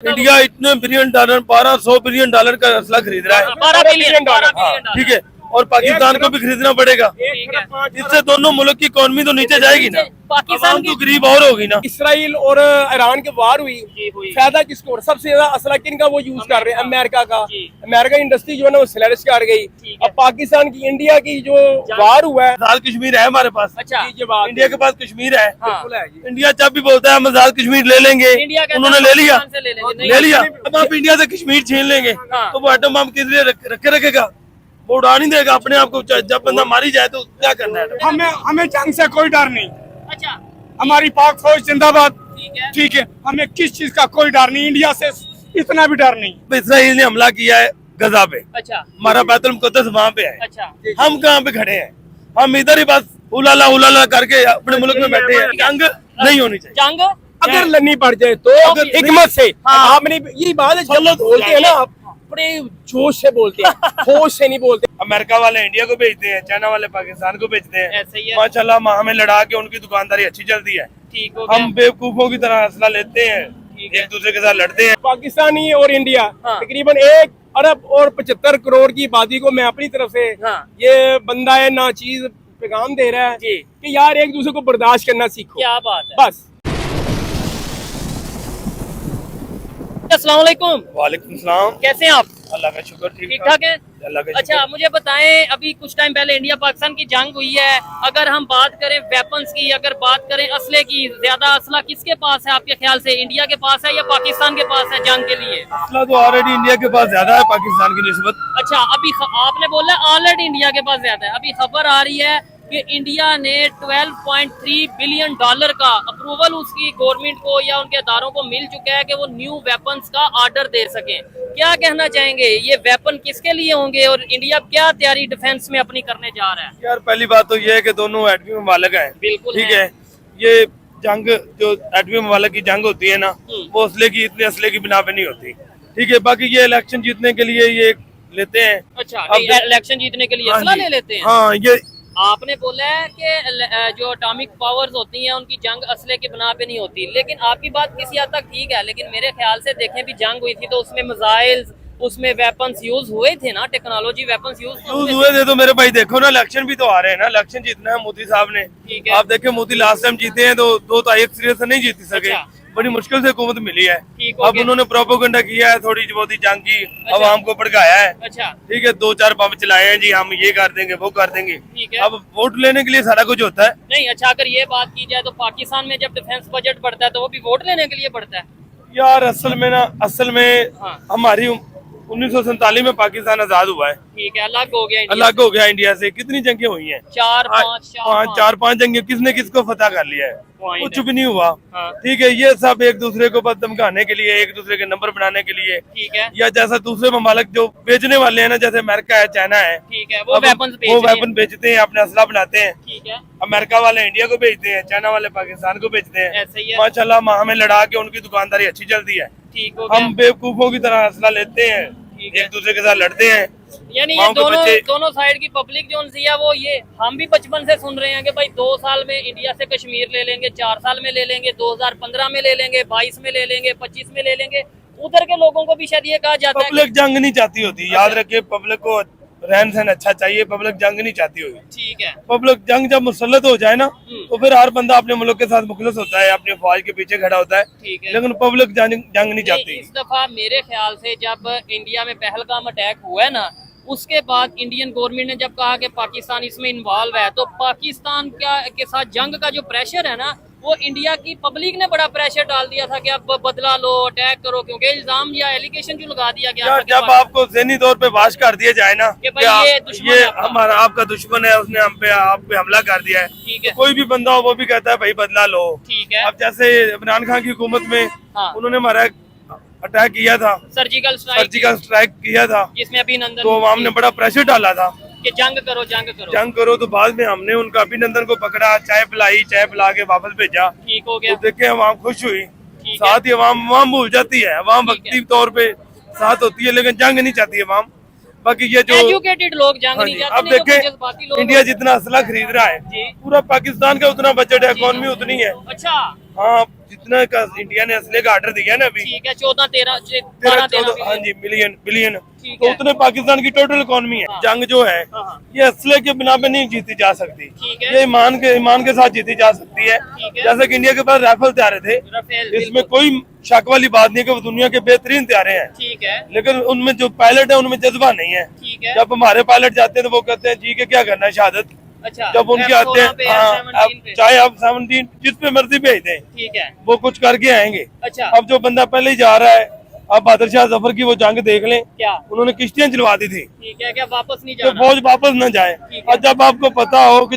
India इतने billion dollar 1200 billion dollar का असला खरीद रहा है। 12 बिलियन डॉलर। ठीक है, और पाकिस्तान को भी खरीदना पड़ेगा। इससे दोनों मुल्क की इकोनॉमी तो नीचे जाएगी ना, पाकिस्तान तो गरीब और होगी ना। इसराइल और ईरान की वार हुई, फायदा किसको? और सबसे ज्यादा असला किन का वो यूज कर रहे हैं? अमेरिका का। अमेरिका इंडस्ट्री जो है ना वो फ्लरिश कर गई। अब पाकिस्तान की इंडिया की जो वार हुआ है, आजाद कश्मीर है हमारे पास। अच्छा, इंडिया के पास कश्मीर है। हाँ। इंडिया जब भी बोलता है हम आजाद कश्मीर ले लेंगे, उन्होंने ले लिया। अब आप इंडिया से कश्मीर छीन लेंगे तो वो एटम बम किस लिए रखे रखेगा? वो उड़ा नहीं देगा अपने आप को। जब बंदा मारी जाए तो क्या करना है? हमें जंग से कोई डर नहीं। अच्छा, हमारी पाक फौज जिंदाबाद। ठीक है, हमें किस चीज का कोई डर नहीं, इंडिया से इतना भी डर नहीं। इसराइल ने हमला किया है गजा पे। अच्छा, हमारा बैतुल मुकद्दस वहाँ पे है। अच्छा, हम कहाँ पे खड़े हैं? हम इधर ही बस उलाला करके अपने मुल्क में बैठे हैं। जंग नहीं होनी चाहिए। जंग अगर लड़नी पड़ जाए तो अगर हिकमत से। हाँ। आपने ये बात है, जब बोलते हैं ना आप बड़े जोश से बोलते हैं, होश से नहीं बोलते। अमेरिका वाले इंडिया को भेजते हैं, चाइना वाले पाकिस्तान को भेजते हैं। ऐसे ही है। माशाल्लाह हमें लड़ा के उनकी दुकानदारी अच्छी चलती है। ठीक हो गया। हम बेवकूफों की तरह असला लेते हैं, एक दूसरे के साथ लड़ते हैं। पाकिस्तानी और इंडिया हाँ। तकरीबन 1 अरब और 75 करोड़ की आबादी को मैं अपनी तरफ से हाँ। ये बंदा है ना चीज पैगाम दे रहा है जी। कि यार एक दूसरे को बर्दाश्त करना सीखो। क्या बात है। बस। अस्सलाम वालेकुम। वालेकुम सलाम। कैसे हैं आप? अल्लाह का शुक्र, ठीक ठाक है। अल्लाह का अच्छा, मुझे बताएं, अभी कुछ टाइम पहले इंडिया पाकिस्तान की जंग हुई है। अगर हम बात करें वेपन्स की, अगर बात करें असले की, ज्यादा असला किसके पास है आपके ख्याल से? इंडिया के पास है या पाकिस्तान के पास है जंग के लिए? असला तो ऑलरेडी इंडिया के पास ज्यादा है पाकिस्तान की निस्बत। अच्छा, अभी आपने बोला ऑलरेडी इंडिया के पास ज्यादा है। अभी खबर आ रही है कि इंडिया ने 12.3 बिलियन डॉलर का अप्रूवल उसकी गवर्नमेंट को या उनके अदारों को मिल चुका है कि वो न्यू वेपन्स का ऑर्डर दे सकें। क्या कहना चाहेंगे, ये वेपन किसके लिए होंगे और इंडिया क्या तैयारी डिफेंस में अपनी करने जा रहा है? यार पहली बात तो ये है कि दोनों एटमी ममालिक हैं। बिल्कुल ठीक है। ये जंग जो एटमी ममालिक की जंग होती है ना, वो इतने असले की बिना पे नहीं होती। ठीक है, बाकी ये इलेक्शन जीतने के लिए ये लेते हैं। अच्छा, इलेक्शन जीतने के लिए असला ले लेते हैं। हाँ, ये आपने बोला है कि जो एटॉमिक पावर्स होती हैं उनकी जंग असले के बना पे नहीं होती, लेकिन आपकी बात किसी हद तक ठीक है। लेकिन मेरे ख्याल से देखें, भी जंग हुई थी तो उसमें मिसाइल्स, उसमें वेपन्स यूज हुए थे ना, टेक्नोलॉजी वेपन्स यूज हुए थे। तो मेरे भाई देखो ना, इलेक्शन भी तो आ रहे हैं ना, इलेक्शन जीतना है मोदी साहब ने। ठीक है। आप देखें, मोदी लास्ट टाइम जीते हैं तो 2 तारीख से नहीं जीत सके। अच्छा। बड़ी मुश्किल से हुकूमत मिली है। अब उन्होंने प्रोपोगंडा किया है, थोड़ी बहुत जंग की आवाम को भड़काया है। अच्छा, ठीक है, 2-4 बम चलाए हैं जी, हम ये कर देंगे वो कर देंगे। ठीक है। अब वोट लेने के लिए सारा कुछ होता है। नहीं, अच्छा, अगर ये बात की जाए तो पाकिस्तान में जब डिफेंस बजट बढ़ता है तो वो भी वोट लेने के लिए बढ़ता है यार। असल में हाँ। हमारी 1947 में पाकिस्तान आजाद हुआ है। ठीक है, अलग हो गया इंडिया अलग हो गया इंडिया से। कितनी जंगें हुई हैं? 4-5 जंगें। किसने किसको फतह कर लिया है? Point कुछ भी नहीं हुआ। हाँ। ठीक है, ये सब एक दूसरे को बस धमकाने के लिए, एक दूसरे के नंबर बनाने के लिए। ठीक है। या जैसा दूसरे ममालिक जो बेचने वाले हैं ना, जैसे अमेरिका है, चाइना है। ठीक है, वो वेपन बेचते हैं, अपने असला बनाते हैं। ठीक है। अमेरिका वाले इंडिया को बेचते हैं, चाइना वाले पाकिस्तान को बेचते हैं। ऐसे ही है। माशाल्लाह हमें लड़ा के उनकी दुकानदारी अच्छी चलती है। ठीक हो गया। हम बेवकूफों की तरह असला लेते हैं, एक दूसरे के साथ लड़ते हैं। यानी ये दोनों साइड की पब्लिक जो सी है वो ये हम भी बचपन से सुन रहे हैं कि भाई 2 साल में इंडिया से कश्मीर ले लेंगे, 4 साल में ले लेंगे, 2015 में ले लेंगे, 22 में ले लेंगे, 25 में ले लेंगे। उधर के लोगों को भी शायद ये कहा जाता है पब्लिक जंग नहीं चाहती होती। याद रखिए, पब्लिक को रहन सहन अच्छा चाहिए, पब्लिक जंग नहीं चाहती होगी। ठीक है। पब्लिक जंग जब मुसल्लत हो जाए ना, तो फिर हर बंदा अपने मुल्क के साथ मुखलिस होता है, अपनी फौज के पीछे खड़ा होता है। ठीक है। लेकिन पब्लिक जंग नहीं चाहती। इस दफा मेरे ख्याल से जब इंडिया में पहलगाम अटैक हुआ है ना, उसके बाद इंडियन गवर्नमेंट ने जब कहा कि पाकिस्तान इसमें इन्वॉल्व है, तो पाकिस्तान के साथ जंग का जो प्रेशर है ना, वो इंडिया की पब्लिक ने बड़ा प्रेशर डाल दिया था कि अब बदला लो, अटैक करो, क्योंकि इल्जाम या एलिगेशन जो लगा दिया गया यार, जब आपको ज़हनी तौर पे वाश कर दिया जाए ना कि भाई ये हमारा आपका दुश्मन है, उसने आप पे हमला कर दिया है, ठीक है। कोई भी बंदा हो वो भी कहता है भाई बदला लो। ठीक है। अब जैसे इमरान खान की हुकूमत में उन्होंने हमारा अटैक किया था, सर्जिकल स्ट्राइक किया था, जिसमें अभिनंदन, तो आवाम ने बड़ा प्रेशर डाला था कि जंग करो। तो बाद में हमने उनका अभिनंदन को पकड़ा, चाय पिला के वापस भेजा। ठीक हो गया। तो देखे अवाम खुश हुई। साथ ही अवाम भूल जाती है, अवाम वक्ती तौर पे साथ होती है, लेकिन जंग नहीं चाहती अवाम। बाकी ये जो एजुकेटेड लोग जंग नहीं चाहते। अब देखें, इंडिया जितना असला खरीद रहा है, पूरा पाकिस्तान का उतना बजट है, इकोनॉमी उतनी है। अच्छा, हाँ, जितना का इंडिया ने असले का ऑर्डर दिया ना अभी, ठीक है, 14-13 हाँ जी, बिलियन, ठीक तो है। उतने पाकिस्तान की टोटल इकोनॉमी है। जंग जो है हाँ। ये असले के बिना पे नहीं जीती जा सकती, ठीक है। ये ईमान के साथ जीती जा सकती है। ठीक है। जैसे कि इंडिया के पास राइफल तैयारे थे, राफेल, इसमें कोई शक वाली बात नहीं कि वो दुनिया के बेहतरीन तैयारे हैं, ठीक है, लेकिन उनमें जो पायलट है उनमें जज्बा नहीं है। ठीक है। जब हमारे पायलट जाते हैं तो वो कहते हैं जी के क्या करना है शहादत, अच्छा, जब उनके F16 आते पे, हैं हाँ, F17 पे, चाहे आप 17 जिस पे मर्जी भेज दें ठीक है, वो कुछ करके आएंगे। अच्छा, अब जो बंदा पहले ही जा रहा है, अब बहादुर शाह जफर की वो जंग देख लें, क्या उन्होंने किश्तियां चलवा दी थी ठीक है, क्या वापस नहीं तो जाना, फौज वापस न जाए। ठीक है। और जब आपको पता हो कि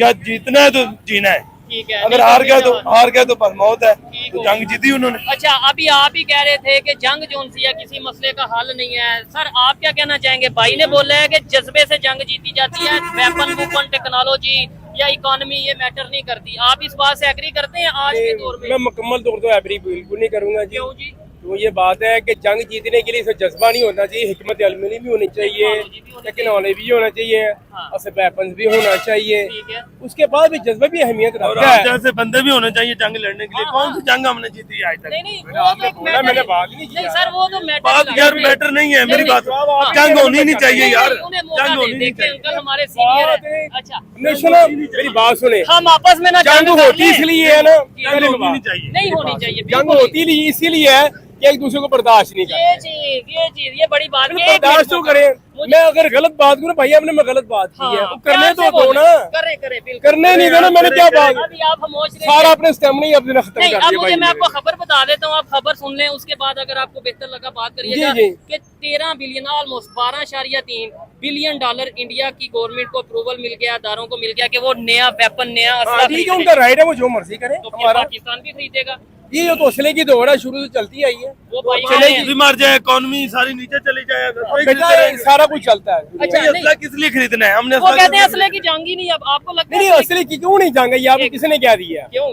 या जीतना है तो जीना है, ठीक है, अगर नहीं हार गया नहीं तो हार गया तो बस मौत है। ठीक तो हो जंग जीती उन्होंने। अच्छा, अभी आप ही कह रहे थे कि जंग जोन सी है किसी मसले का हल नहीं है। सर आप क्या कहना चाहेंगे? भाई ने बोला है कि जज्बे से जंग जीती जाती है, वेपन टेक्नोलॉजी या इकोनॉमी ये मैटर नहीं करती। आप इस बात से एग्री करते हैं आज के दौर में? मैं मुकम्मल तौर पर एग्री बिल्कुल नहीं करूंगा जी। क्यों जी? तो ये बात है कि जंग जीतने के लिए सिर्फ जज्बा नहीं होना चाहिए, हिकमत अमली भी होनी चाहिए, टेक्नोलॉजी भी होना चाहिए, और वेपन्स भी होना चाहिए। ठीक है, उसके बाद भी जज्बा भी अहमियत और रखता आप है। जैसे बंदे भी होने चाहिए जंग लड़ने के लिए। हाँ, कौन सी जंग हमने जीती है आज तक? नहीं नहीं वो आपने तो एक बोला, मैटर मैंने है। बात नहीं की नहीं यार। सर वो तो मैटर बात यार मैटर नहीं है, मेरी बात हाँ, जंग होनी नहीं चाहिए नहीं, यार, नहीं, उन्हें मौका जंग दे, होनी नहीं देखिए चाहिए। अंकल हमारे सीनियर बात है। है। अच्छा, नहीं सुनो, मेरी बात सुने, हम आपस में ना जंग कर होती लें। इसलिए है ना, जंग होनी नहीं चाहिए। नहीं होनी चाहिए, जंग बिल्कुल होती नहीं इसीलिए है कि एक दूसरे को बर्दाश्त नहीं करते। ये चीज ये बड़ी बात है। एक बर्दाश्त तो मिनट करें। मुझे- मैं अगर गलत बात करूँ भाई, आपने मैं गलत बात की है, हाँ, वो करने प्यार तो से दो बोले। ना, करे करे बिल्कुल। करने नहीं देना। मैंने क्या बात, अभी आप खामोश रहिए। सारा अपने स्टेम नहीं अपने खत्म नहीं कर अब दिया मुझे भाई मैं आपको मेरे। खबर बता देता हूँ, आप खबर सुन लें, उसके बाद अगर आपको बेहतर लगा बात करिएगा जी, जी। कि 13 billion almost 12.3 billion dollar India की गवर्नमेंट को अप्रूवल मिल गया, अदारों को मिल गया कि वो नया वेपन नया हाँ, असला ठीक है, खरीदें। उनका राइट है, वो जो मर्जी करे। तो फिर हमारा पाकिस्तान भी खरीदेगा। ये तो असले की दौड़ है, शुरू से चलती आई है। वो भाई चलेगी भी मर जाए, इकोनॉमी सारी नीचे चली जाए, कोई बेटा खरीदते रहेंगे। सारा कुछ चलता है। अच्छा, ये नहीं। असला किस लिए खरीदना है हमने? वो असला कहते हैं किस लिए असले की जंग ही नहीं। अब आपको लगता नहीं है असली की क्यों नहीं जाएंगे? ये आपको किसने क्या दिया? क्यों?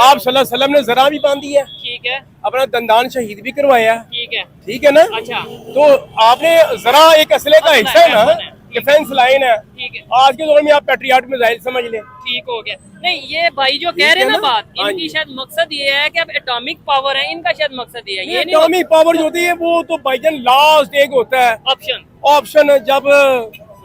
आप सल्लल्लाहु अलैहि वसल्लम ने जरा भी बांधी है, ठीक है, अपना दंदान शहीद भी करवाया, ठीक है, ठीक है ना? अच्छा, तो आपने जरा एक असले का हिस्सा है ना, वेपन है। डिफेंस लाइन है। ठीक है, आज के दौर में आप पेट्रियाट मिसाइल समझ लें। ठीक हो गया। नहीं ये भाई जो कह ठीक रहे हैं है ना ना? बात, हाँ इनकी जी। शायद मकसद ये है कि अब एटॉमिक पावर है, इनका शायद मकसद ये है। ये नहीं एटॉमिक पावर जो होती है वो तो भाईजान लास्ट एक होता है ऑप्शन। ऑप्शन। जब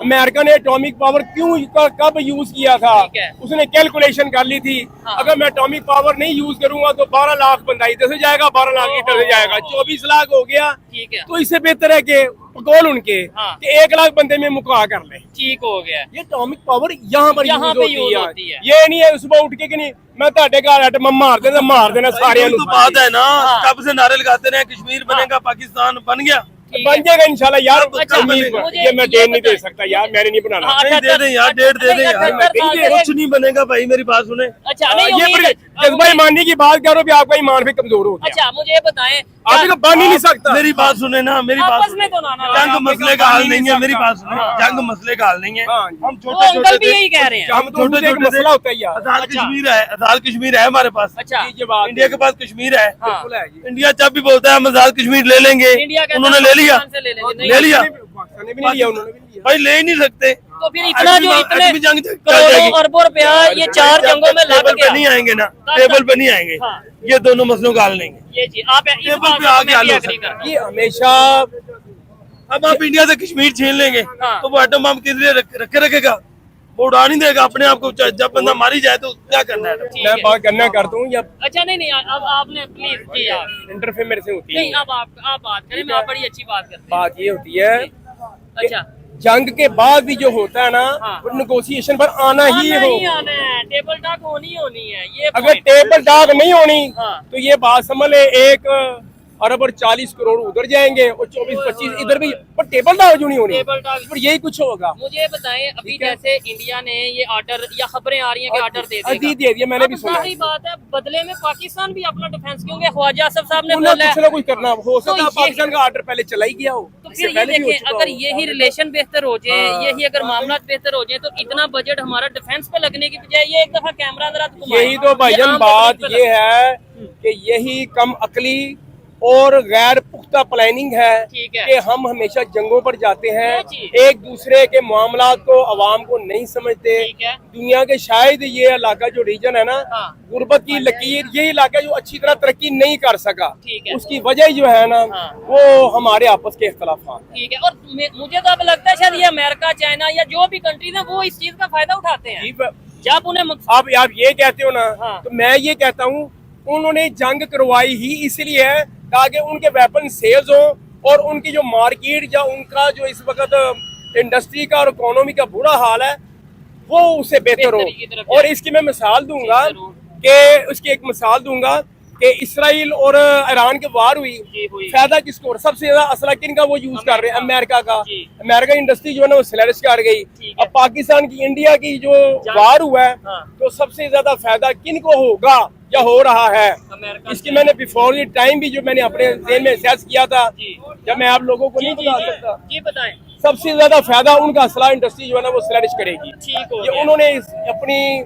अमेरिका ने एटॉमिक पावर कब यूज किया था, ठीक है। उसने कैलकुलेशन कर ली थी, हाँ। अगर मैं एटॉमिक पावर नहीं यूज करूंगा तो 12 लाख बंदा इधर से जाएगा, 12 लाख इधर से जाएगा, 24 लाख हो गया। ठीक है, तो इससे बेहतर है कि गोल उनके हाँ। कि 1 लाख बंदे में मुका कर ले। ठीक हो गया। ये एटॉमिक पावर यहाँ पर यहाँ यूज पे use होती होती है। है। ये नहीं है सुबह उठ के कि नहीं मैं ਤੁਹਾਡੇ ਘਰ आटे मैं मार देना सारे। यही तो बात है ना, हाँ। कब से नारे लगाते रहे कश्मीर बनेगा, पाकिस्तान बन गया। ठीक बन है। जाएगा इंशाल्लाह यार। अच्छा, कश्मीर मुझे ये मैं ये डेट नहीं दे बताएं। सकता यार, मैंने नहीं बनाना। हाँ, नहीं दे दे यार, डेट दे दे यार। 78 साल से- कुछ नहीं बनेगा भाई, मेरी बात सुने। अच्छा नहीं ये उम्मीद है- जज्बा ईमानी की बात करो भी आपका ईमान भी कमजोर हो गया। अच्छा मुझे ये बताएं, आप तो बन ही नहीं सकता। मेरी बात सुने ना, मेरी बात आपस सुने। में तो ना ना जंग मसले का हल नहीं है, मेरी बात सुने। हाँ। जंग मसले का हल नहीं है। हाँ। हम वो छोटे अंकल छोटे भी यही कह रहे हैं। हम तो छोटे एक छोटे मसला होता है यार। आजाद अच्छा। कश्मीर है, आजाद कश्मीर है हमारे पास। अच्छा ये बात इंडिया के पास कश्मीर है। हाँ। बिल्कुल है जी। इंडिया जब भी बोलता है हम आजाद कश्मीर ले लेंगे, इंडिया कहता है उन्होंने ले लिया, पाकिस्तान से ले लेंगे। नहीं, ले लिया। पाकिस्तान ने भी नहीं लिया, उन्होंने भी नहीं लिया। भाई ले ही नहीं सकते। तो फिर इतना जो इतने अगली जंग चल करोड़ों जाएगी। अरबों रुपया ये 4 जंगों में लग टेबल पे गया। नहीं आएंगे ना, टेबल पे नहीं आएंगे। हाँ। ये दोनों मसलों का हल नहीं है। ये जी आप इस टेबल बात पे से आके मैं हल भी हो एग्री सकता है। करता हूं। ये हमेशा अब आप इंडिया से कश्मीर छीन लेंगे हाँ। तो वो एटम बम किस लिए रखे रखेगा? वो उड़ा नहीं देगा अपने आप को। जब बंदा मारी जाए तो क्या करना है? ठीक मैं है। बात करना करता हूँ या अच्छा नहीं नहीं अब आपने प्लीज जी आप इंटरफेयर मेरे से होती नहीं है। अब आप बात करें, मैं आप बड़ी अच्छी बात करते हैं। बात ये होती है अच्छा जंग के बाद भी जो होता है ना, हाँ। वो नेगोशिएशन पर आना ही आना हो। ही आना है, टेबल टॉक होनी होनी है। ये अगर point। टेबल टॉक नहीं होनी हाँ। तो ये बात समझ ले 1 अरब और 40 करोड़ उधर जाएंगे और 24-25 इधर भी, पर टेबल टॉक जो नहीं होनी, टेबल टॉक पर यही कुछ होगा। मुझे बताएं अभी ठीक है। जैसे इंडिया ने ये ऑर्डर या खबरें आ रही हैं कि ऑर्डर दे अभी देगा। दे दिया, मैंने भी अब सुना। सारी बात है, बदले में पाकिस्तान भी अपना डिफेंस, क्योंकि ख्वाजा आसिफ साहब ने उन्हें बोला कुछ है। ना कुछ करना हो सकता है। ये- पाकिस्तान का ऑर्डर पहले चला ही गया हो, तो इससे फिर ये पहले भी हो देखें चुका अगर हो। यही रिलेशन बेहतर हो जाए, हाँ। यही अगर मामला बेहतर हो जाए, तो इतना बजट हमारा डिफेंस पे लगने की बजाय ये एक दफा कैमरा जरा घुमाएं। यही तो ये भाईजान आम बात पब्लिक पे ये है कि यही कम अकली और गैर पुख्ता प्लानिंग है ठीक है। कि हम हमेशा जंगों पर जाते हैं, जी। एक दूसरे के मामलात को अवाम को नहीं समझते। ठीक है। दुनिया के शायद ये इलाका जो रीजन है ना, हाँ। गुर्बत की लकीर, ये इलाका जो अच्छी तरह तरक्की नहीं कर सका, ठीक है। उसकी वजह जो है ना, हाँ। वो हमारे आपस के इख्तलाफात। ठीक है। और मुझे तो अब लगता है शायद ये अमेरिका, चाइना या जो भी कंट्रीज है वो इस चीज का फायदा उठाते हैं जब उन्हें आप ये कहते हो ना, हाँ। तो मैं ये कहता हूँ उन्होंने जंग करवाई ही इसलिए है ताकि उनके वेपन सेल्स हो और उनकी जो मार्केट या उनका जो इस वक्त इंडस्ट्री का और इकोनॉमी का बुरा हाल है वो उससे बेहतर बेहतरी की तरफ हो। और इसकी मैं मिसाल दूंगा जी, जरूर। कि उसकी एक मिसाल दूंगा कि इसराइल और ईरान के वार हुई, जी, हुई। फायदा किसको, सबसे ज्यादा असला किन का वो यूज कर रहे हैं, अमेरिका का। जी। अमेरिका इंडस्ट्री जो है ना वो फ्लरिश कर गई। ठीक है। अब पाकिस्तान की इंडिया की जो वार हुआ है, हाँ। तो सबसे ज्यादा फायदा किन को होगा या हो रहा है, अमेरिका इसकी मैंने बिफोर द टाइम भी जो मैंने अपने जेल में असेस किया था, जी। जब मैं आप लोगों को जी नहीं जी बता जी सकता, जी बताएं। सबसे ज्यादा फायदा उनका असला इंडस्ट्री जो है ना वो फ्लरिश करेगी। ठीक हो ये गया। उन्होंने अपनी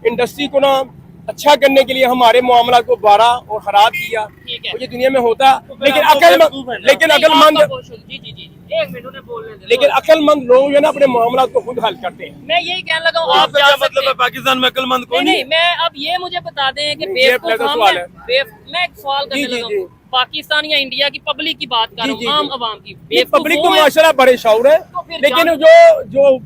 इंडस्ट्री को ना अच्छा करने के लिए हमारे मामला को बारा और खराब किया। ठीक है। और ये दुनिया में होता, लेकिन आपको बेवकूफ है अकलमंद ना। लेकिन नहीं, अकलमंद आपका क्वेश्चन- जी जी जी जी। एक मिनट उन्हें बोलने दे। लेकिन अकलमंद लोग जो है ना अपने मामला को खुद हल करते हैं। मैं यही कहने लगा हूँ, आप आपका जा क्या सकते मतलब है हैं। पाकिस्तान में अक्लमंद नहीं कौन नहीं, है? मैं अब ये मुझे बता दें कि नहीं, ये बेवकूफ अपना हम सवाल हैं। है। मैं एक सवाल करने जी, लगा जी, हूँ, पाकिस्तान या इंडिया की पब्लिक की बात कर जी, रहा हूँ, जी, आम जी। आवाम की। ये बेवकूफ पब्लिक वो तो है- माशाल्लाह बड़े शौर है, तो फिर लेकिन जान- जो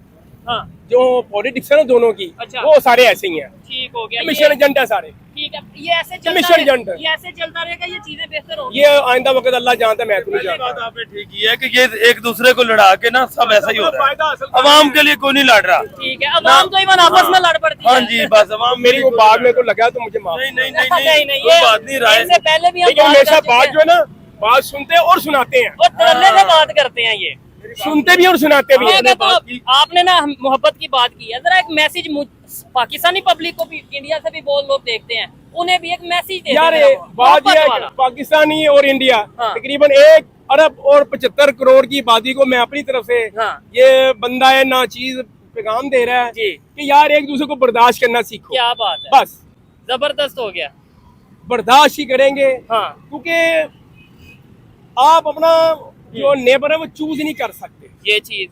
हाँ जो पॉलिटिक्स है ना दोनों की, अच्छा। वो सारे ऐसे ही हैं, ठीक हो गया। मिशन एजेंट है सारे। ठीक है, ये ऐसे चलता मिशन एजेंट है। ये ऐसे चलता रहेगा, ये चीजें बेहतर होंगी। ये आइंदा वक्त अल्लाह जानता है, मैं तो नहीं ये जानता। बात आपने ठीक की है कि ये एक दूसरे को लड़ा के ना सब ऐसा ही हो रहा फायदा हासिल है। कर अवाम के लिए कोई नहीं लड़ रहा। ठीक है, अब आम तो इवन आपस में लड़ पड़ती हाँ है। जी, बस अवाम मेरी वो बात में को लगा तो मुझे माफ। नहीं नहीं नहीं नहीं नहीं, कोई बात नहीं रहा इससे पहले भी हम लेकिन बात हमेशा कर चुके बात हैं। जो है ना, बात सुनते हैं और सुनाते हैं, और तरले से बात करते हैं ये। सुनते भी और सुनाते भी मैं हैं। कहता हूँ, आपने ना मोहब्बत की बात की है, जरा एक मैसेज पाकिस्तानी पब्लिक को भी, इंडिया से भी बहुत लोग देखते हैं, उन्हें भी एक मैसेज दे यार देना, बात मोहब्बत यह है वाला। कि पाकिस्तानी और इंडिया हाँ। तकरीबन 1 अरब और 75 करोड़ की आबादी को मैं अपनी तरफ से हाँ। ये बंदा है ना चीज पैगाम दे रहा है जी। कि यार एक दूसरे को बर्दाश्त करना सीखो। क्या बात है, बस जबरदस्त हो गया। बर्दाश्त ही करेंगे, हाँ क्योंकि आप अपना जो नेबर है वो चूज नहीं कर सकते। ये चीज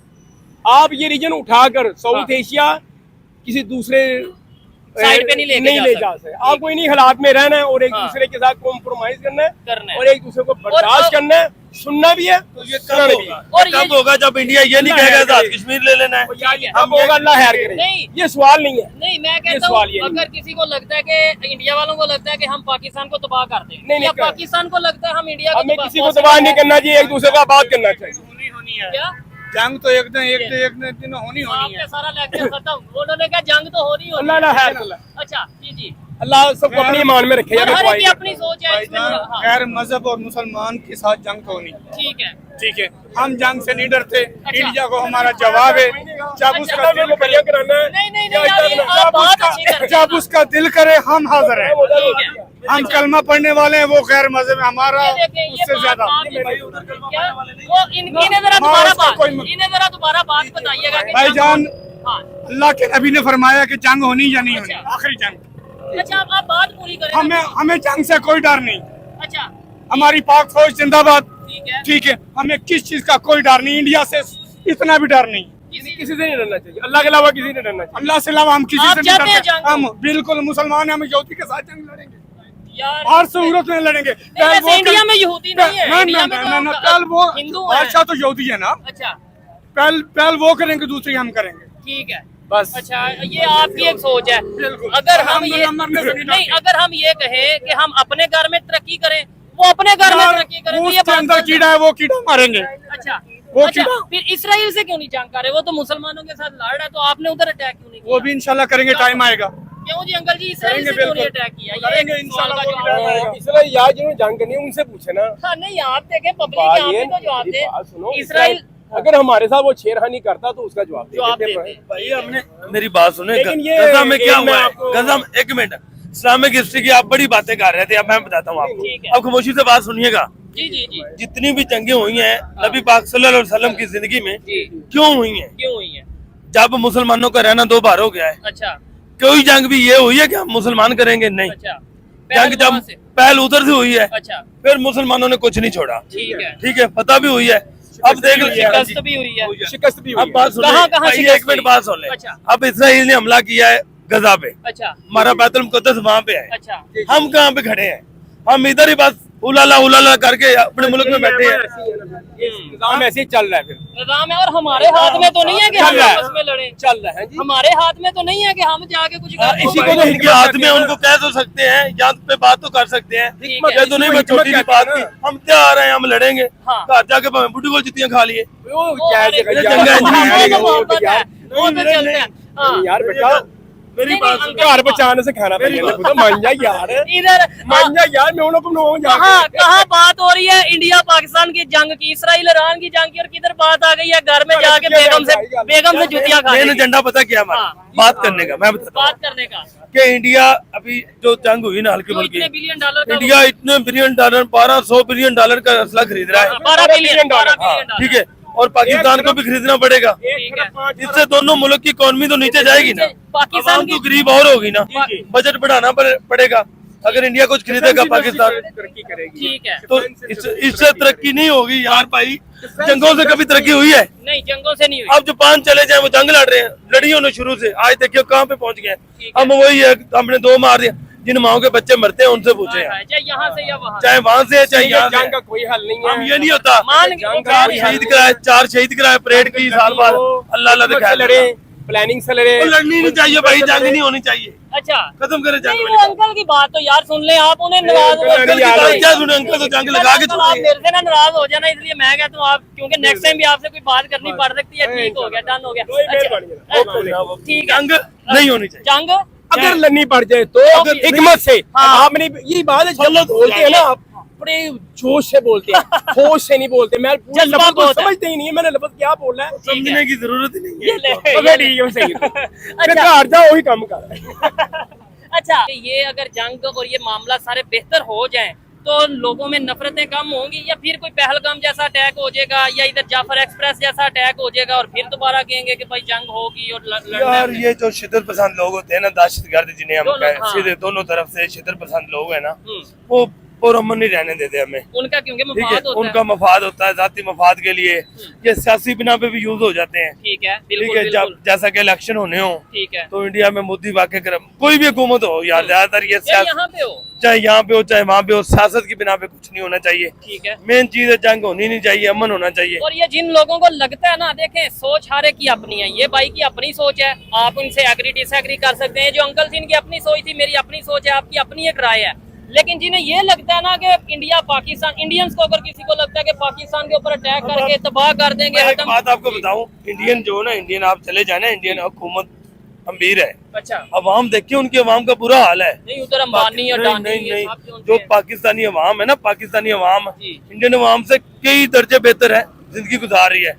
आप ये रीजन उठाकर साउथ एशिया किसी दूसरे साइड पे नहीं लेके जा सकते। सकते। आपको इन्हीं हालात में रहना है और एक हाँ। दूसरे के साथ कॉम्प्रोमाइज करना करना है है। और एक दूसरे को बर्दाश्त करना है, सुनना भी है तो ये सुनाना कब भी है। होगा? और ये कब ये- होगा जब इंडिया ये नहीं अल्लाह कहेगा है आजाद करे। कश्मीर ले लेना है? यार ये हम कब होगा, अल्लाह खैर करे। नहीं। ये सवाल नहीं है। नहीं, मैं ये कहता सवाल हूँ ये नहीं अगर किसी को लगता है कि इंडिया वालों को लगता है कि हम पाकिस्तान को तबाह कर दें, नहीं, या कर। पाकिस्तान को लगता है हम इंडिया को हमें तबाह- किसी को तबाह नहीं करना चाहिए, एक दूसरे का बात करना चाहिए। क्या जंग तो एक दिन होनी आपने सारा लेक्चर खत्म, उन्होंने कहा जंग तो हो रही अल्लाह ना खैर करे। अच्छा जी जी, अल्लाह सबको अपनी ईमान में रखे। और यार हर दुआएं एक की करते अपनी हैं। सोच है इसमें। हाँ, गैर मजहब और मुसलमान के साथ जंग तो होनी। ठीक है। ठीक है, हम जंग से नहीं डरते। इंडिया को हमारा जवाब है, जब उसका अल्लाह दिल मेरे को बढ़िया कराना है। नहीं नहीं या नहीं यार, ये इतना- आप बात अच्छी कर रहे हैं जब ना। उसका दिल करे हम हाजिर हैं। ठीक है। हम कलमा पढ़ने वाले हैं, वो गैर मजहब है हमारा ये देखें, ये उससे बात ज्यादा। आप- क्या? वो इन्हें जरा दोबारा उसका बात, कोई- इन्हें जरा दोबारा बात बताइएगा कि भाईजान, हाँ अल्लाह के नबी ने फरमाया कि जंग होनी या नहीं होनी, अच्छा। आखिरी जंग। अच्छा, आप बात पूरी करें। हमें जंग से कोई डर नहीं। अच्छा हमारी पाक फौज जिंदाबाद। ठीक है। ठीक है, हमें किस चीज का कोई डर नहीं, इंडिया से इतना भी डर नहीं। किसी से नहीं डरना चाहिए, अल्लाह के अलावा किसी से नहीं डरना चाहिए। अल्लाह से अलावा हम किसी आप से नहीं चाहते हैं डरते। जंग को? हम बिल्कुल मुसलमान हैं, हम यहूदी के साथ जंग लड़ेंगे, यार हर सूरत में लड़ेंगे। नहीं, वैसे इंडिया में यहूदी नहीं है, ना इंडिया ना में ना तो ना, पहल वो हिंदू है। बादशाह तो यहूदी है ना, अच्छा पहल वो करेंगे, दूसरी हम करेंगे। ठीक है। बस अच्छा, ये आपकी एक सोच है। बिल्कुल। अगर हम ये अल्हम्दुलिल्लाह मरने से नहीं नहीं, डरते। अगर हम ये कहें कि हम अपने घर में तरक्की करें, वो अपने घर में तरक्की करें, तो ये उसके बात अंदर गलत है। कीड़ा है, वो कीड़ा मारेंगे। अच्छा वो अच्छा, कीड़ा। फिर इसराइल से क्यों नहीं जंग कर रहे? वो तो मुसलमानों के साथ लड़ रहा है, तो आपने उधर अटैक क्यों नहीं किया? वो भी इंशाल्लाह करेंगे, टाइम आएगा। क्यों जी अंकल जी, इसराइल से करेंगे, क्यों नहीं बिल्कुल। अटैक किया? करेंगे, ये एक सवाल इंशाल्लाह का वो भी जवाब टाइम है। आएगा। इसलिए यार जिन्होंने जंग करनी है उनसे पूछे ना। हाँ, नहीं आप देखें, पब्लिक बात यहाँ ये पे तो जवाब मेरी दे। बात सुनो, इसराइल अगर हमारे साथ वो छेड़खानी करता तो उसका जवाब जवाब देते देते। भाई हमने मेरी बात सुने, लेकिन ये गजा में क्या एक मैं हुआ है? आपको- गजा में एक मिनट, इस्लामिक हिस्ट्री की आप बड़ी बातें कर रहे थे, अब मैं बताता हूँ आपको। ठीक है। अब खामोशी से बात सुनिएगा। जी जी जी जितनी भी जंगें हुई हैं नबी पाक सल्लल्लाहु अलैहि वसल्लम की जिंदगी में जी, क्यों हुई हैं? क्यों हुई है? जब मुसलमानों का रहना 2 बार हो गया है। अच्छा कोई जंग भी ये हुई है कि हम मुसलमान करेंगे? नहीं। अच्छा, जंग पहलगाम जब से। पहल उधर से हुई है, अच्छा फिर मुसलमानों ने कुछ नहीं छोड़ा। ठीक है, फतह भी हुई है। अब देख लीजिए, शिकस्त भी हुई है। शिकस्त भी हुई अब बात सुनिए, कहाँ भाई, शिकस्त एक मिनट हुई? बात सुन ले। अच्छा। अब इसराइल ने हमला किया है गजा पे, अच्छा हमारा बैतुल मुकद्दस वहाँ पे है, अच्छा हम कहाँ पे खड़े हैं? हम इधर ही बस उलाला करके अपने मुल्क में बैठे हैं। निजाम ऐसे ही चल रहा है फिर निजाम है, और हमारे हाथ में तो नहीं है कि चल हम रहा है। आपस में लड़े। चल रहा है जी। हमारे हाथ में तो नहीं है कि हम जाके कुछ कर इसी इसी को को तो इनके हाथ में, उनको कह तो सकते हैं, यहाँ पे बात तो कर सकते हैं। ठीक है। ये तो नहीं मैं हिकमत छोटी सी कहते बात हैं की, ना। हम तैयार हैं, हम लड़ेंगे। हाँ। घर जाके भाਵੇਂ बुढ़ी को जुतियां खा लिए। वो क्या अरे, जगह ये यार, जंग है, यार, ये वो तो वो तो मोहब्बत है, यार, वो तो नहीं, चलते हैं। हाँ। यार बेटा मेरी नहीं, बात नहीं, सुनो। घर बचाने से खाना मेरी पड़ेगा बात- खुदा मान जा यार इधर मान जा यार मैं उन लोगों को कहाँ कहाँ बात हो रही है इंडिया पाकिस्तान की जंग की, इसराइल ईरान की जंग की, और किधर बात आ गई है घर में जाके बेगम से जुतियां मेन खाने की। एजेंडा पता क्या हमारा? हाँ। बात करने का, मैं बताता हूँ बात करने का कि इंडिया अभी जो जंग हुई ना हल्की क्यों मुल्की, इतने बिलियन डॉलर का इंडिया इतने बिलियन डॉलर, 1200 बिलियन डॉलर का असला खरीद रहा है। 12 बिलियन डॉलर हाँ, ठीक है, और पाकिस्तान को भी खरीदना पड़ेगा। ठीक है। इससे दोनों मुल्क की इकोनॉमी तो नीचे जाएगी ना, पाकिस्तान आवाम की तो गरीब और होगी ना, बजट बढ़ाना पड़ेगा। अगर इंडिया कुछ खरीदेगा पाकिस्तान, तरक्की करेगी ठीक है। तो इससे तरक्की नहीं होगी यार भाई। जंगों से कभी तरक्की हुई है? नहीं, जंगों से नहीं हुई। अब जापान चले जाए, वो जंग लड़ रहे हैं, लड़ी उन्होंने शुरू से, आज देखियो कहाँ पे पहुंच गए ठीक हैं। है। हम वही है, हमने 2 मार दिया। जिन माओ के बच्चे मरते हैं उनसे पूछे, चाहे यहाँ से या वहाँ चाहे वहां से चाहे यहाँ से। जंग का कोई हल नहीं हम है ये नहीं होता मान जंग का चार कोई हल शहीद नहीं कराए, 4 शहीद कराए परेड की साल बाद, अल्लाह अल्लाह हिकमत से दिखाए। लड़े प्लानिंग से लड़े वो लड़नी नहीं चाहिए भाई, जंग नहीं होनी चाहिए, अच्छा खत्म करे जंग नहीं, वाली वो बात। अंकल की बात तो यार सुन ले आप, उन्हें नाराज हो अंकल अंकल की यार, बात क्या सुने, अंकल तो जंग लगा के अंकल, छोड़ आप दिए। मेरे से ना नाराज हो जाना, इसलिए मैं कहता हूँ आप, क्योंकि नेक्स्ट टाइम भी आपसे कोई बात करनी पड़ सकती है। ठीक हो गया, डन हो गया। कोई मेहरबानी अच्छा, ठीक है। जंग नहीं होनी चाहिए। जंग अगर लड़नी पड़ जाए तो अगर हिकमत से हाँ। आपने ये बात है, जब बोलते हैं ना आप बड़े जोश से बोलते हैं, होश से नहीं बोलते। मैं पूरे जज्बा लफ्ज़ को बहुत है। समझते ही नहीं है, मैंने लफ्ज़ क्या बोला है। समझने की जरूरत ही नहीं ये है। ले, तो ये फिर ठीक है, सही है। मैं अच्छा। घर जाओ वही काम कर। अच्छा, ये अगर जंग और ये मामला सारे बेहतर हो जाएं तो लोगों में नफरतें कम होंगी, या फिर कोई पहलगाम जैसा अटैक हो जाएगा, या इधर जाफर एक्सप्रेस जैसा अटैक हो जाएगा और फिर दोबारा कहेंगे कि भाई जंग होगी और लड़ना यार है। ये जो शिद्दत पसंद लोग होते हैं ना, दहशतगर्द जिन्हें हम दोनों, कहें, हाँ। सीधे दोनों तरफ से शिद्दत पसंद लोग है ना, हम्म, वो पुरअमन नहीं रहने देते हमें। उनका क्योंकि ठीक है, मफाद होता उनका है। मफाद होता है, जाती मफाद के लिए ये सियासी बिना पे भी यूज हो जाते हैं। ठीक है, ठीक बिल्कुल है, बिल्कुल जैसा कि इलेक्शन होने हो ठीक है। तो इंडिया में मोदी वाकई कर, कोई भी हुकूमत हो यार, ज्यादातर ये या सियासत, यहाँ पे हो, चाहे यहाँ पे हो चाहे वहाँ पे हो, सियासत की बिना पे कुछ नहीं होना चाहिए। ठीक है। मेन चीज है जंग होनी नहीं चाहिए, अमन होना चाहिए। और ये जिन लोगों को लगता है ना, देखें सोच हर एक की अपनी है, ये भाई की अपनी सोच है, आप उनसे एग्री डिसएग्री कर सकते हैं। जो अंकल थी इनकी अपनी सोच थी, मेरी अपनी सोच है, आपकी अपनी एक राय है। लेकिन जिन्हें ये लगता है ना कि इंडिया पाकिस्तान, इंडियंस को अगर किसी को लगता है कि पाकिस्तान के ऊपर अटैक करके तबाह कर देंगे, मैं एक बात आपको बताऊं, इंडियन जो है ना, इंडियन आप चले जाए ना, इंडियन हुकूमत अमीर है, अच्छा अवाम देखिए उनके अवाम का बुरा हाल है। नहीं, उधर अंबानी और नहीं, अडानी नहीं, ये नहीं, सब जो जो उनके- पाकिस्तानी अवाम है ना, पाकिस्तानी अवाम जी। इंडियन अवाम से कई दर्जे बेहतर है, जिंदगी गुजार रही है।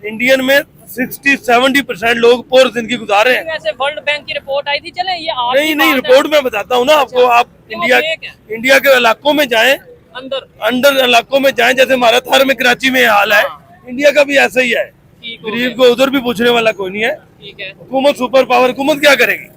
इंडियन में 60-70% लोग पुर जिंदगी गुजार रहे हैं। वैसे वर्ल्ड बैंक की रिपोर्ट आई थी, चले ये आप नहीं नहीं, रिपोर्ट में बताता हूँ ना आपको, आप वो इंडिया फेक है। इंडिया के इलाकों में जाएं, अंदर अंडर इलाकों में जाएं, जैसे हमारा थर में कराची में हाल है, इंडिया का भी ऐसा ही है। ठीक हो गरीब गया, को उधर भी पूछने वाला कोई नहीं है। ठीक है। हुकूमत सुपर पावर, हुकूमत क्या करेगी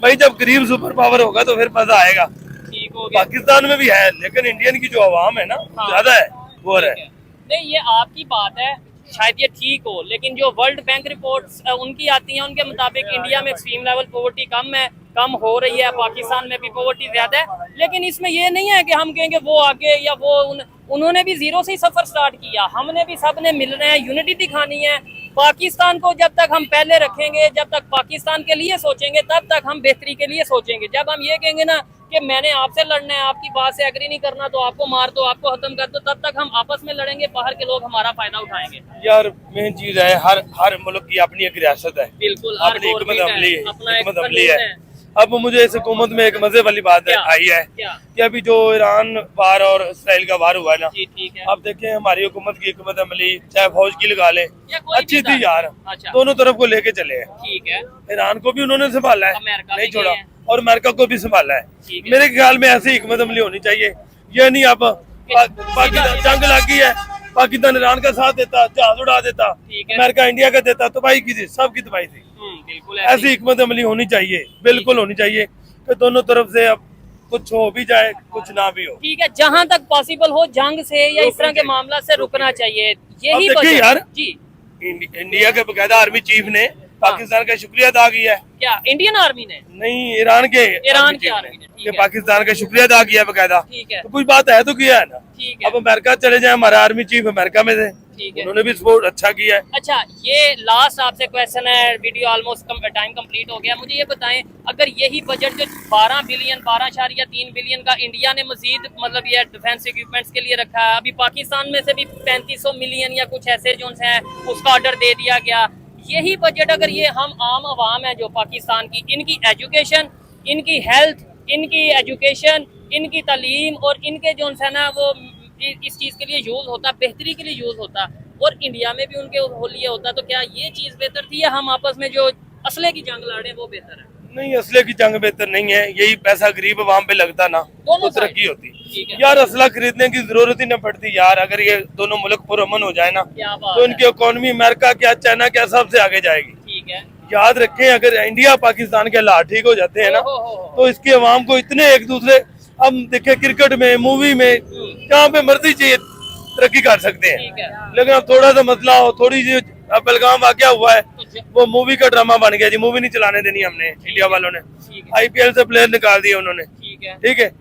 भाई? जब गरीब सुपर पावर होगा तो फिर मजा आएगा। ठीक हो गया। पाकिस्तान में भी है, लेकिन इंडियन की जो आवाम है ना हाँ। ज्यादा है, वो है। ठीक है। नहीं, ये आपकी बात है, शायद ये ठीक हो, लेकिन जो वर्ल्ड बैंक रिपोर्ट्स उनकी आती हैं, उनके मुताबिक इंडिया में एक्सट्रीम लेवल पॉवर्टी कम है, कम हो रही है, पाकिस्तान में भी पॉवर्टी ज्यादा है। लेकिन इसमें ये नहीं है कि हम कहेंगे वो आगे या वो उन्होंने भी जीरो से ही सफर स्टार्ट किया, हमने भी, सब ने मिलना है, यूनिटी दिखानी है। पाकिस्तान को जब तक हम पहले रखेंगे, जब तक पाकिस्तान के लिए सोचेंगे, तब तक हम बेहतरी के लिए सोचेंगे। जब हम ये कहेंगे ना कि मैंने आपसे लड़ना है, आपकी बात से एग्री नहीं करना, तो आपको मार दो, आपको खत्म कर दो, तब तक हम आपस में लड़ेंगे, बाहर के लोग हमारा फायदा उठाएंगे। यार मेन चीज है, हर मुल्क की अपनी एक रियासत है, बिल्कुल, हर अपनी गवर्नमेंट हुकूमत अमली है, अपना एक हुकूमत अमली कानून है। है। अब मुझे इस हुकूमत में एक मजे वाली बात क्या? आई है क्या? कि अभी जो ईरान वार और इसराइल का वार हुआ है ना, जी ठीक है। अब देखें हमारी हुकूमत की हुकूमत अमली, चाहे फौज की लगा लें, या कोई अच्छी भी थी यार, अच्छा। दोनों तरफ को लेके चले हैं। ठीक है। ईरान को भी उन्होंने संभाला है, अमेरिका नहीं भी छोड़ा, गए हैं। और अमेरिका को भी संभाला है। ठीक है। मेरे ख्याल में ऐसी हिकमत अमली होनी चाहिए। ये नहीं अब पाकिस्तान जंग लगी है, पाकिस्तान ईरान का साथ देता, जहाज उड़ा देता, ठीक है। अमेरिका इंडिया का देता, तबाही की थी, सबकी तबाही थी। बिल्कुल ऐसी हिकमत अमली होनी चाहिए, बिल्कुल होनी चाहिए कि दोनों तरफ से अब कुछ हो भी जाए कुछ ना भी हो। ठीक है, जहां तक पॉसिबल हो जंग से या इस तरह के मामला से रुकना चाहिए, यही अब देखिए वजह- यार, जी इंडिया के बकायदा आर्मी चीफ ने पाकिस्तान का शुक्रिया अदा किया है। क्या इंडियन आर्मी ने? नहीं, ईरान के ईरान की चीफ आर्मी ने, ठीक कि है। पाकिस्तान का शुक्रिया अदा किया है बकायदा। ठीक है, तो कुछ बात है तो किया है ना। ठीक है, अब अमेरिका चले जाए, हमारा आर्मी चीफ अमेरिका में थे, ठीक है। उन्होंने भी सपोर्ट अच्छा किया है। अच्छा, ये लास्ट आपसे क्वेश्चन है, वीडियो ऑलमोस्ट टाइम कंप्लीट हो गया। मुझे ये बताएं, अगर यही बजट जो 12.3 बिलियन का इंडिया ने मजीद मतलब ये डिफेंस इक्विपमेंट्स के लिए रखा है, अभी पाकिस्तान में से भी 3500 मिलियन या कुछ ऐसे जो हैं उसका ऑर्डर दे दिया गया, यही बजट अगर ये हम आम आवाम है जो पाकिस्तान की, इनकी एजुकेशन, इनकी हेल्थ, इनकी एजुकेशन, इनकी तालीम और इनके जो है ना वो इस चीज़ के लिए यूज़ होता, बेहतरी के लिए यूज़ होता और इंडिया में भी उनके लिए होता, तो क्या ये चीज़ बेहतर थी या हम आपस में जो असले की जंग लड़े वो बेहतर है? नहीं, असले की जंग बेहतर नहीं है, यही पैसा गरीब अवाम पे लगता ना दोनों तो तरक्की होती। ठीक है। यार असला खरीदने की जरूरत ही न पड़ती यार, अगर ये दोनों मुल्क पुरअमन हो जाए ना क्या बात तो है। इनकी इकोनॉमी अमेरिका क्या चाइना क्या सबसे आगे जाएगी। ठीक है। याद रखें, अगर इंडिया पाकिस्तान के हालात ठीक हो जाते हैं ना हो। तो इसके अवाम को इतने एक दूसरे, हम देखे क्रिकेट में, मूवी में, जहाँ पे मर्जी चाहिए तरक्की कर सकते हैं। ठीक है। लेकिन अब थोड़ा सा मसला हो, थोड़ी सी अब बेलगाम वाकया हुआ है, वो मूवी का ड्रामा बन गया जी, मूवी नहीं चलाने देनी हमने इंडिया वालों ने, ठीक है। आईपीएल से प्लेयर निकाल दिए उन्होंने। ठीक है। ठीक है,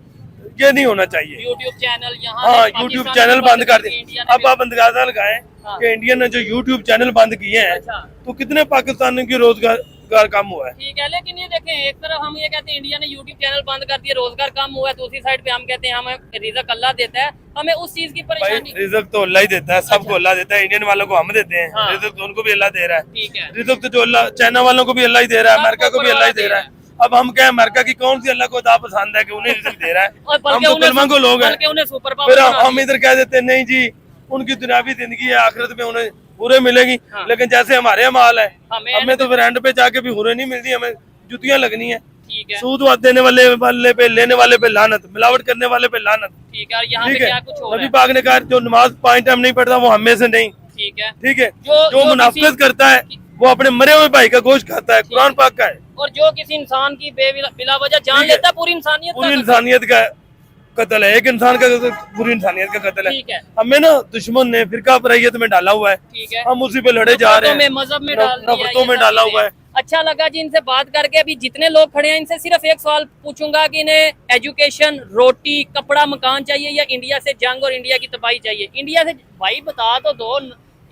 ये नहीं होना चाहिए। यूट्यूब चैनल यहाँ हाँ, पे यूट्यूब पाकिस्तान चैनल ने बंद कर दिए। इंडिया ने अब भी- आप अंदाजा लगाएं हाँ। कि इंडिया ने जो यूट्यूब चैनल बंद किए हैं अच्छा। तो कितने पाकिस्तानियों की रोजगार कम हुआ है। ठीक है, लेकिन ये देखें, एक तरफ हम ये कहते हैं इंडिया ने यूट्यूब चैनल बंद कर दिए, रोजगार कम हुआ है, दूसरी साइड पे हम कहते हैं हमें रिज़्क अल्लाह देता है, हमें उस चीज की भाई परेशानी। रिज़्क तो अल्लाह ही देता है, सबको अल्लाह देता है, इंडियन वालों को हम देते हैं, हाँ। रिज़्क तो उनको भी अल्लाह दे रहा है। ठीक है। रिज़्क तो जो अल्लाह चाइना वालों को भी अल्लाह ही दे रहा है, सबको अमेरिका को भी अल्लाह ही दे रहा है। अब हम क्या, अमेरिका की कौन सी अल्लाह को अदा पसंद है कि उन्हें रिज़्क दे रहा है? और हम बल्कि तो उन्हें कलमा को लोग हैं, बल्कि उन्हें सुपर फिर पावर बना हम इधर कह देते हैं नहीं जी उनकी दुनियावी जिंदगी है, आखिरत में उन्हें हुरें मिलेगी। हाँ। लेकिन जैसे हमारे अमाल है, हमें हमें तो फिर एंड पे जाके भी हुरें नहीं मिलती, हमें जुतियां लगनी है। ठीक है। सूद देने वाले पे, लेने वाले पे लानत, मिलावट करने वाले पे लानत। ठीक है, और यहाँ पे ठीक है, क्या कुछ हो रहा नबी है? पाक ने कहा जो नमाज 5 टाइम नहीं पढ़ता वो हमें से नहीं। ठीक है। ठीक है, जो जो मुनाफिकत किसी- करता है वो अपने मरे हुए भाई का गोश्त खाता है, कुरान पाक का है। और जो किसी इंसान की बिला वजह जान ठीक है। लेता है, पूरी इंसानियत पूरी का इंसानियत का कत्ल है, एक इंसान का कत्ल पूरी इंसानियत का कत्ल ठीक है। है। हमें ना दुश्मन ने फिरका परहियत में डाला हुआ है, ठीक है। हम उसी पे लड़े जा रहे नफरतों में, हैं, मजहब में डाल दिया, नफरतों ये में सब डाला चीजें। हुआ है। अच्छा लगा जी इनसे बात करके। अभी जितने लोग खड़े हैं इनसे सिर्फ एक सवाल पूछूंगा कि इन्हें एजुकेशन, रोटी, कपड़ा, मकान चाहिए या इंडिया से जंग और इंडिया की तबाही चाहिए? इंडिया से भाई बता तो दो,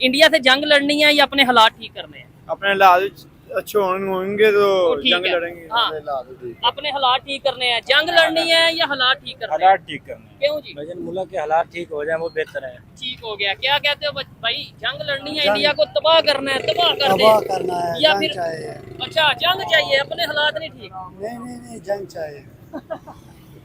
इंडिया से जंग लड़नी है या अपने हालात ठीक करने हैं? अपने हालात अच्छे होंगे तो ठीक जंग है। लड़ेंगे। हाँ, अपने हालात ठीक करने हैं, जंग लड़नी है या हालात ठीक करने हैं? हालात ठीक करने क्यों जी? भजन मुल्क के हालात ठीक हो जाए वो बेहतर है। ठीक हो गया। क्या कहते हो भाई, जंग लड़नी है, इंडिया को तबाह करना है, तबाह कर दे करना है, या जंग फिर चाहिए। अच्छा जंग चाहिए, अपने हालात नहीं ठीक? नहीं जंग चाहिए।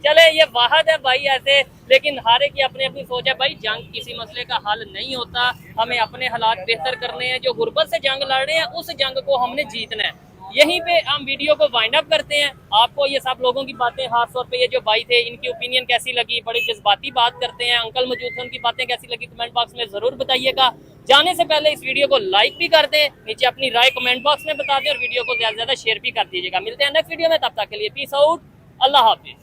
चले ये वाहद है भाई ऐसे, लेकिन हर एक की अपनी अपनी सोच है भाई। जंग किसी मसले का हल नहीं होता, हमें अपने हालात बेहतर करने हैं। जो गुर्बत से जंग लड़ रहे हैं उस जंग को हमने जीतना है। यहीं पे हम वीडियो को वाइंड अप करते हैं। आपको ये सब लोगों की बातें, खास तौर पे ये जो भाई थे, इनकी ओपिनियन कैसी लगी? बड़ी जज्बाती बात करते हैं, अंकल मौजूद थे, उनकी बातें कैसी लगी कमेंट बॉक्स में जरूर बताइएगा। जाने से पहले इस वीडियो को लाइक भी कर दें, नीचे अपनी राय कमेंट बॉक्स में बता दें और वीडियो को ज्यादा से ज्यादा शेयर भी कर दीजिएगा। मिलते हैं नेक्स्ट वीडियो में, तब तक के लिए पीस आउट, अल्लाह हाफिज।